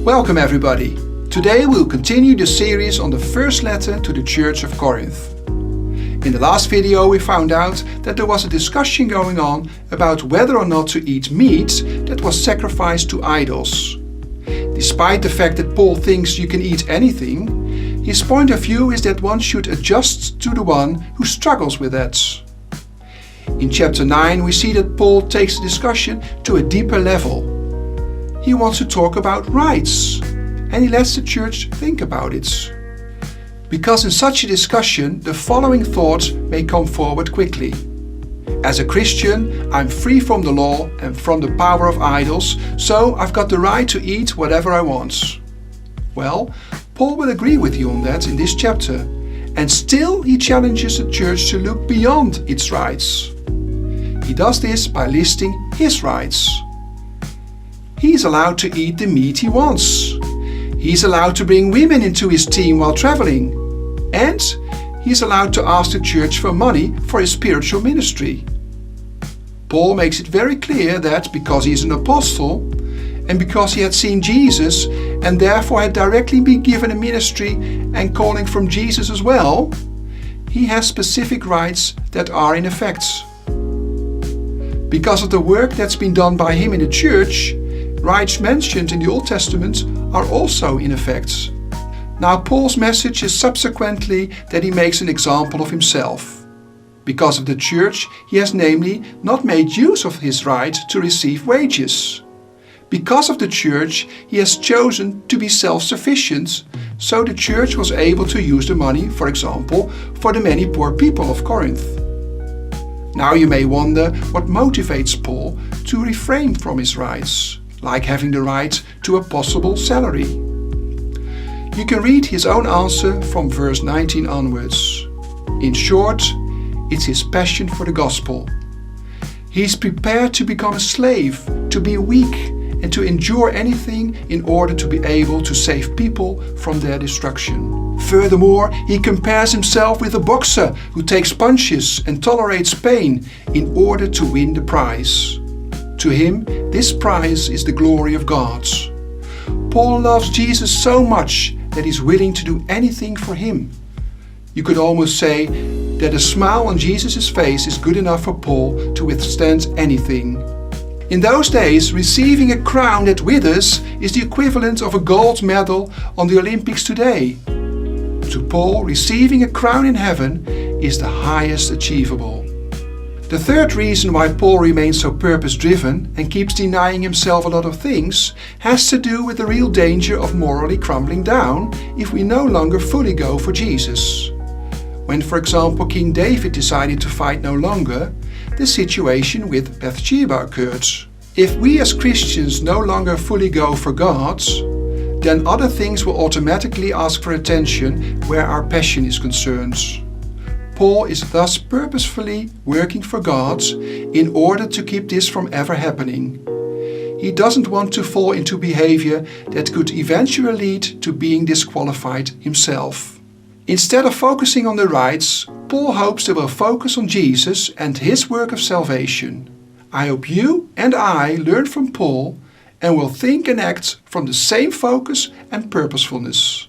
Welcome everybody. Today we'll continue the series on the first letter to the Church of Corinth. In the last video we found out that there was a discussion going on about whether or not to eat meat that was sacrificed to idols. Despite the fact that Paul thinks you can eat anything, his point of view is that one should adjust to the one who struggles with that. In chapter 9 we see that Paul takes the discussion to a deeper level. He wants to talk about rights, and he lets the church think about it. Because in such a discussion the following thought may come forward quickly. As a Christian, I'm free from the law and from the power of idols, so I've got the right to eat whatever I want. Well, Paul will agree with you on that in this chapter, and still he challenges the church to look beyond its rights. He does this by listing his rights. He's allowed to eat the meat he wants. He's allowed to bring women into his team while traveling. And he's allowed to ask the church for money for his spiritual ministry. Paul makes it very clear that because he's an apostle and because he had seen Jesus and therefore had directly been given a ministry and calling from Jesus as well, he has specific rights that are in effect. Because of the work that's been done by him in the church, rights mentioned in the Old Testament are also in effect. Now Paul's message is subsequently that he makes an example of himself. Because of the church, he has namely not made use of his right to receive wages. Because of the church, he has chosen to be self-sufficient, so the church was able to use the money, for example, for the many poor people of Corinth. Now you may wonder what motivates Paul to refrain from his rights, like having the right to a possible salary. You can read his own answer from verse 19 onwards. In short, it's his passion for the gospel. He's prepared to become a slave, to be weak, and to endure anything in order to be able to save people from their destruction. Furthermore, he compares himself with a boxer who takes punches and tolerates pain in order to win the prize. To him, this prize is the glory of God. Paul loves Jesus so much that he's willing to do anything for him. You could almost say that a smile on Jesus' face is good enough for Paul to withstand anything. In those days, receiving a crown that withers is the equivalent of a gold medal on the Olympics today. To Paul, receiving a crown in heaven is the highest achievable. The third reason why Paul remains so purpose-driven and keeps denying himself a lot of things has to do with the real danger of morally crumbling down if we no longer fully go for Jesus. When, for example, King David decided to fight no longer, the situation with Bathsheba occurred. If we as Christians no longer fully go for God, then other things will automatically ask for attention where our passion is concerned. Paul is thus purposefully working for God in order to keep this from ever happening. He doesn't want to fall into behavior that could eventually lead to being disqualified himself. Instead of focusing on the rights, Paul hopes they will focus on Jesus and his work of salvation. I hope you and I learn from Paul and will think and act from the same focus and purposefulness.